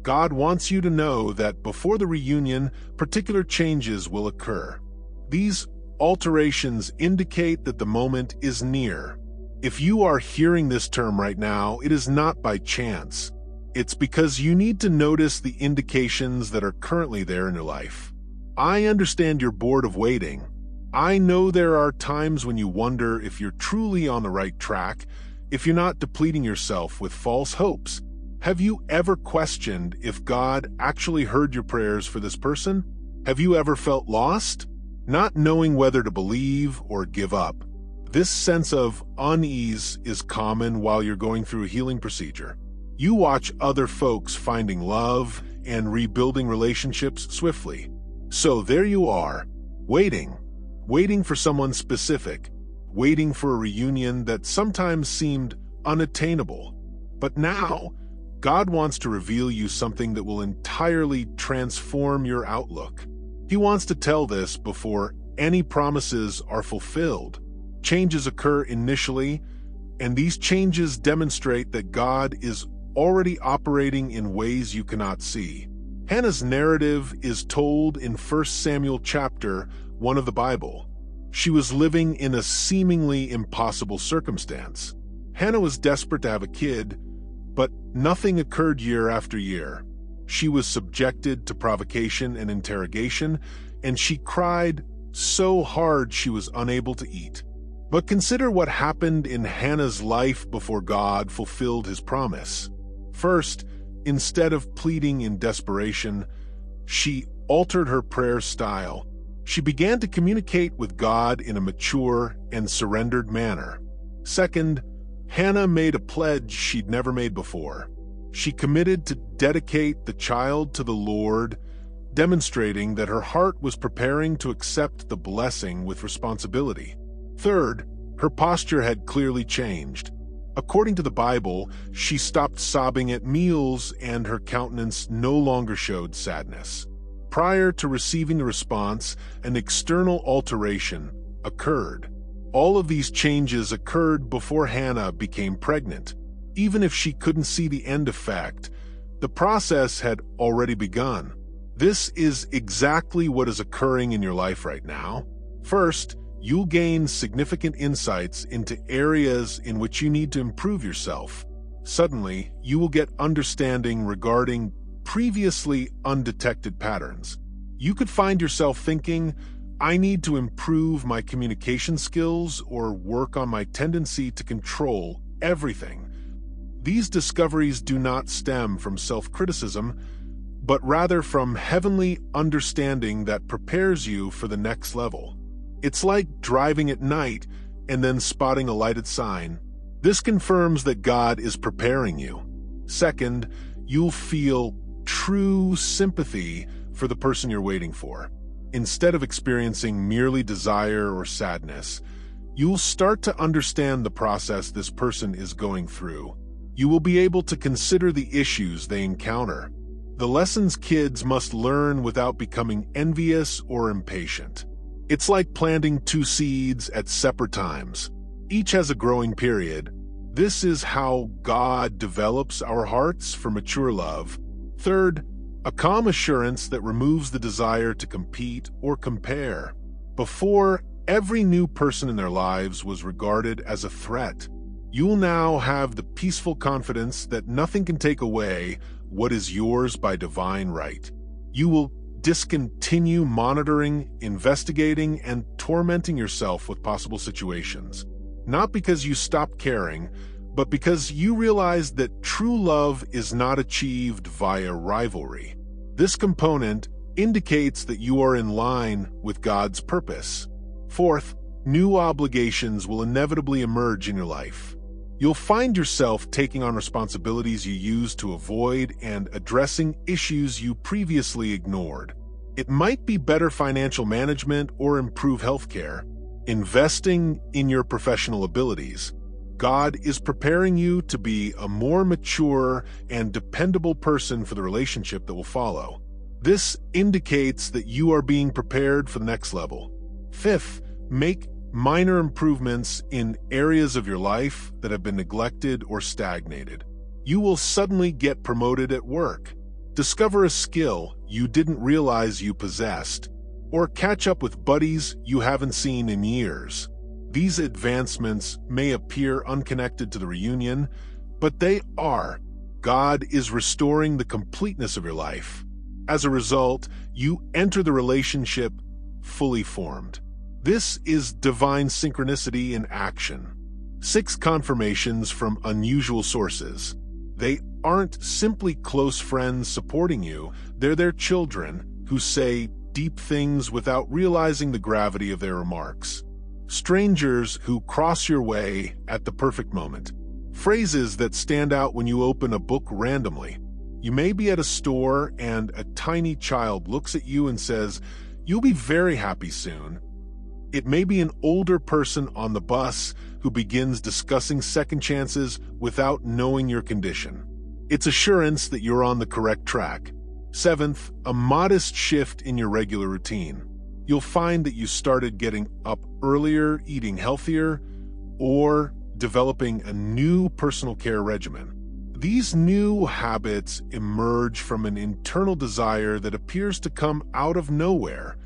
God wants you to know that before the reunion, particular changes will occur. These alterations indicate that the moment is near. If you are hearing this term right now, it is not by chance. It's because you need to notice the indications that are currently there in your life. I understand you're bored of waiting. I know there are times when you wonder if you're truly on the right track, if you're not depleting yourself with false hopes. Have you ever questioned if God actually heard your prayers for this person? Have you ever felt lost, not knowing whether to believe or give up? This sense of unease is common while you're going through a healing procedure. You watch other folks finding love and rebuilding relationships swiftly. So there you are, waiting for someone specific, waiting for a reunion that sometimes seemed unattainable. But now, God wants to reveal you something that will entirely transform your outlook. He wants to tell this before any promises are fulfilled. Changes occur initially, and these changes demonstrate that God is already operating in ways you cannot see. Hannah's narrative is told in 1 Samuel chapter 1 of the Bible. She was living in a seemingly impossible circumstance. Hannah was desperate to have a kid, but nothing occurred year after year. She was subjected to provocation and interrogation, and she cried so hard she was unable to eat. But consider what happened in Hannah's life before God fulfilled his promise. First, instead of pleading in desperation, she altered her prayer style. She began to communicate with God in a mature and surrendered manner. Second, Hannah made a pledge she'd never made before. She committed to dedicate the child to the Lord, demonstrating that her heart was preparing to accept the blessing with responsibility. Third, her posture had clearly changed. According to the Bible, she stopped sobbing at meals and her countenance no longer showed sadness. Prior to receiving the response, an external alteration occurred. All of these changes occurred before Hannah became pregnant. Even if she couldn't see the end effect, the process had already begun. This is exactly what is occurring in your life right now. First, you'll gain significant insights into areas in which you need to improve yourself. Suddenly, you will get understanding regarding previously undetected patterns. You could find yourself thinking, I need to improve my communication skills or work on my tendency to control everything. These discoveries do not stem from self-criticism, but rather from heavenly understanding that prepares you for the next level. It's like driving at night and then spotting a lighted sign. This confirms that God is preparing you. Second, you'll feel true sympathy for the person you're waiting for. Instead of experiencing merely desire or sadness, you'll start to understand the process this person is going through. You will be able to consider the issues they encounter, the lessons kids must learn without becoming envious or impatient. It's like planting two seeds at separate times. Each has a growing period. This is how God develops our hearts for mature love. Third, a calm assurance that removes the desire to compete or compare. Before, every new person in their lives was regarded as a threat. You'll now have the peaceful confidence that nothing can take away what is yours by divine right. You will discontinue monitoring, investigating, and tormenting yourself with possible situations. Not because you stopped caring, but because you realize that true love is not achieved via rivalry. This component indicates that you are in line with God's purpose. Fourth, new obligations will inevitably emerge in your life. You'll find yourself taking on responsibilities you used to avoid and addressing issues you previously ignored. It might be better financial management or improve healthcare. Investing in your professional abilities. God is preparing you to be a more mature and dependable person for the relationship that will follow. This indicates that you are being prepared for the next level. Fifth, make minor improvements in areas of your life that have been neglected or stagnated. You will suddenly get promoted at work. discover a skill you didn't realize you possessed, or catch up with buddies you haven't seen in years. These advancements may appear unconnected to the reunion, but they are. God is restoring the completeness of your life. As a result, you enter the relationship fully formed. This is divine synchronicity in action. 6 confirmations from unusual sources. They aren't simply close friends supporting you, they're their children who say deep things without realizing the gravity of their remarks. Strangers who cross your way at the perfect moment. Phrases that stand out when you open a book randomly. You may be at a store and a tiny child looks at you and says, "You'll be very happy soon." It may be an older person on the bus who begins discussing second chances without knowing your condition. It's assurance that you're on the correct track. 7th, a modest shift in your regular routine. You'll find that you started getting up earlier, eating healthier, or developing a new personal care regimen. These new habits emerge from an internal desire that appears to come out of nowhere,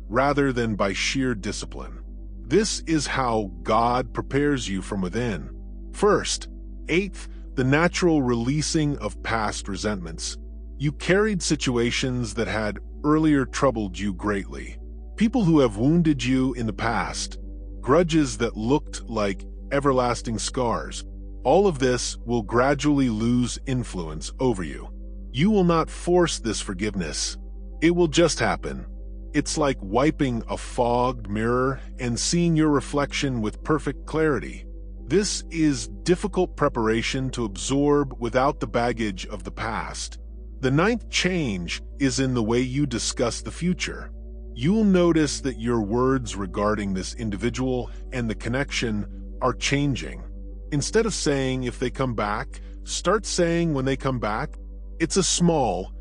rather than by sheer discipline. This is how God prepares you from within. First, 8th, the natural releasing of past resentments. You carried situations that had earlier troubled you greatly. People who have wounded you in the past. Grudges that looked like everlasting scars. All of this will gradually lose influence over you. You will not force this forgiveness. It will just happen. It's like wiping a fogged mirror and seeing your reflection with perfect clarity. This is difficult preparation to absorb without the baggage of the past. The 9th change is in the way you discuss the future. You'll notice that your words regarding this individual and the connection are changing. Instead of saying "if they come back," start saying "when they come back." It's a small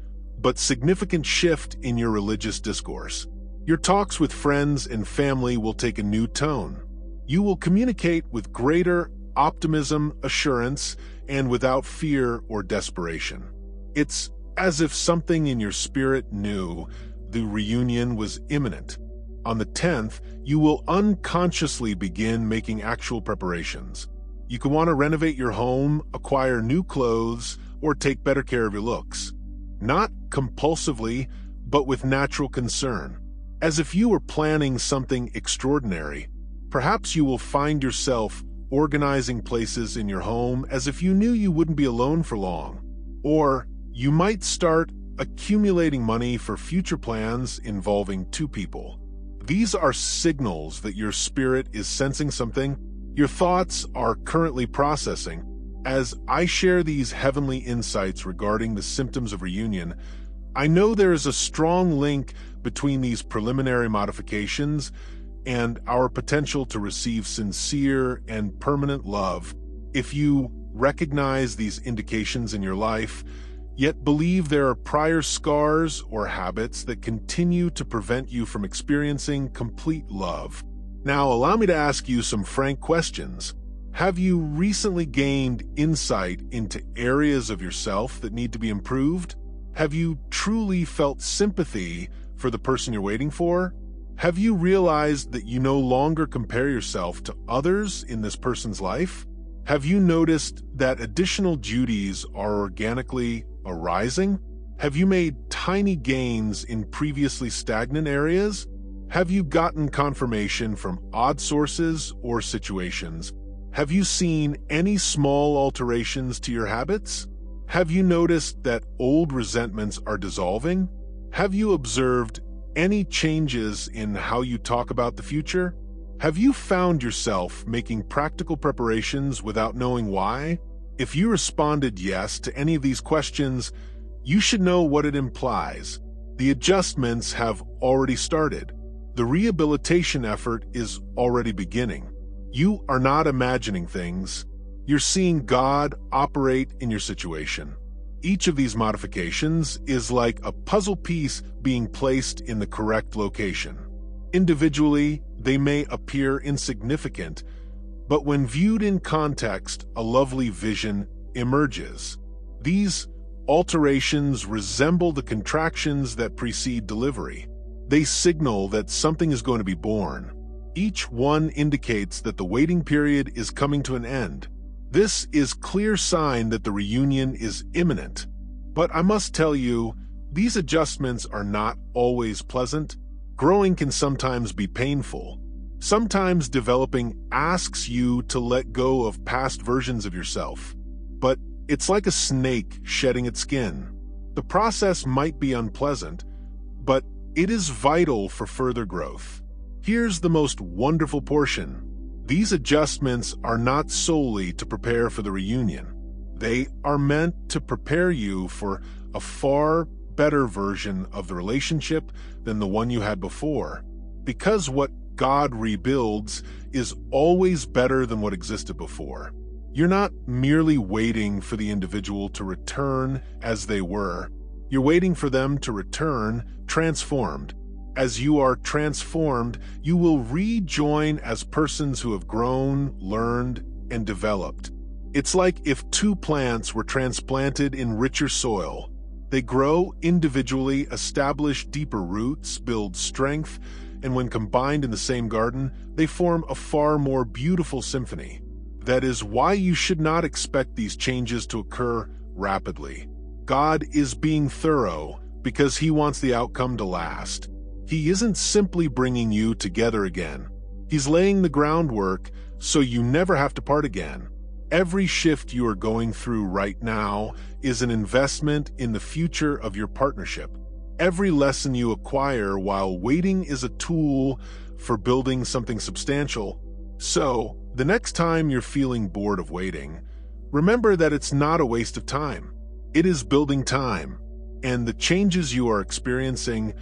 but significant shift in your religious discourse. Your talks with friends and family will take a new tone. You will communicate with greater optimism, assurance, and without fear or desperation. It's as if something in your spirit knew the reunion was imminent. On the 10th, you will unconsciously begin making actual preparations. You can want to renovate your home, acquire new clothes, or take better care of your looks. Not compulsively, but with natural concern. As if you were planning something extraordinary. Perhaps you will find yourself organizing places in your home as if you knew you wouldn't be alone for long. Or you might start accumulating money for future plans involving 2 people. These are signals that your spirit is sensing something your thoughts are currently processing. As I share these heavenly insights regarding the symptoms of reunion, I know there is a strong link between these preliminary modifications and our potential to receive sincere and permanent love. If you recognize these indications in your life, yet believe there are prior scars or habits that continue to prevent you from experiencing complete love. Now, allow me to ask you some frank questions. Have you recently gained insight into areas of yourself that need to be improved? Have you truly felt sympathy for the person you're waiting for? Have you realized that you no longer compare yourself to others in this person's life? Have you noticed that additional duties are organically arising? Have you made tiny gains in previously stagnant areas? Have you gotten confirmation from odd sources or situations? Have you seen any small alterations to your habits? Have you noticed that old resentments are dissolving? Have you observed any changes in how you talk about the future? Have you found yourself making practical preparations without knowing why? If you responded yes to any of these questions, you should know what it implies. The adjustments have already started. The rehabilitation effort is already beginning. You are not imagining things. You're seeing God operate in your situation. Each of these modifications is like a puzzle piece being placed in the correct location. Individually, they may appear insignificant, but when viewed in context, a lovely vision emerges. These alterations resemble the contractions that precede delivery. They signal that something is going to be born. Each one indicates that the waiting period is coming to an end. This is a clear sign that the reunion is imminent. But I must tell you, these adjustments are not always pleasant. Growing can sometimes be painful. Sometimes developing asks you to let go of past versions of yourself. But it's like a snake shedding its skin. The process might be unpleasant, but it is vital for further growth. Here's the most wonderful portion. These adjustments are not solely to prepare for the reunion. They are meant to prepare you for a far better version of the relationship than the one you had before. Because what God rebuilds is always better than what existed before. You're not merely waiting for the individual to return as they were. You're waiting for them to return transformed. As you are transformed, you will rejoin as persons who have grown, learned, and developed. It's like if two plants were transplanted in richer soil. They grow individually, establish deeper roots, build strength, and when combined in the same garden, they form a far more beautiful symphony. That is why you should not expect these changes to occur rapidly. God is being thorough because He wants the outcome to last. He isn't simply bringing you together again. He's laying the groundwork so you never have to part again. Every shift you are going through right now is an investment in the future of your partnership. Every lesson you acquire while waiting is a tool for building something substantial. So, the next time you're feeling bored of waiting, remember that it's not a waste of time. It is building time, and the changes you are experiencing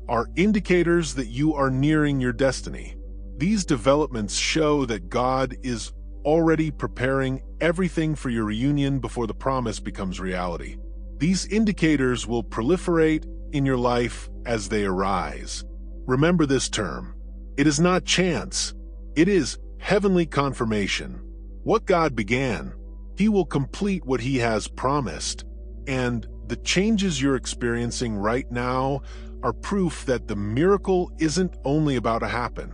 are indicators that you are nearing your destiny. These developments show that God is already preparing everything for your reunion before the promise becomes reality. These indicators will proliferate in your life as they arise. Remember this term. It is not chance. It is heavenly confirmation. What God began, He will complete what He has promised. And the changes you're experiencing right now are proof that the miracle isn't only about to happen.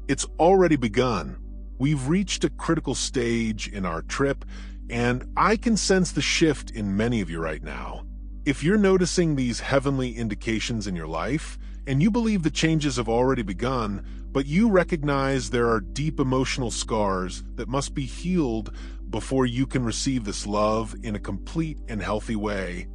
It's already begun. We've reached a critical stage in our trip, and I can sense the shift in many of you right now. If you're noticing these heavenly indications in your life, and you believe the changes have already begun, but you recognize there are deep emotional scars that must be healed before you can receive this love in a complete and healthy way,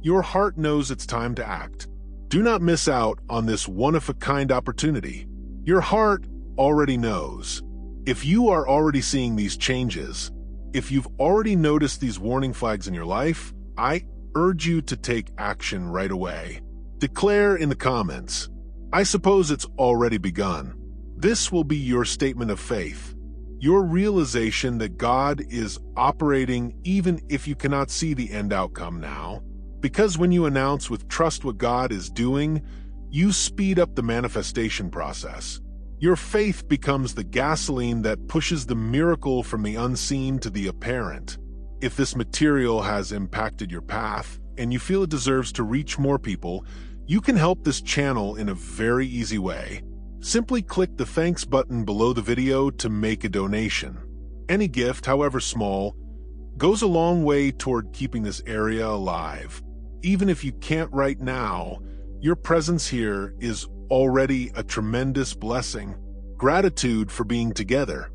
your heart knows it's time to act. Do not miss out on this one-of-a-kind opportunity. Your heart already knows. If you are already seeing these changes, if you've already noticed these warning flags in your life, I urge you to take action right away. Declare in the comments, "I suppose it's already begun." This will be your statement of faith, your realization that God is operating even if you cannot see the end outcome now. Because when you announce with trust what God is doing, you speed up the manifestation process. Your faith becomes the gasoline that pushes the miracle from the unseen to the apparent. If this material has impacted your path and you feel it deserves to reach more people, you can help this channel in a very easy way. Simply click the thanks button below the video to make a donation. Any gift, however small, goes a long way toward keeping this area alive. Even if you can't right now, your presence here is already a tremendous blessing. Gratitude for being together.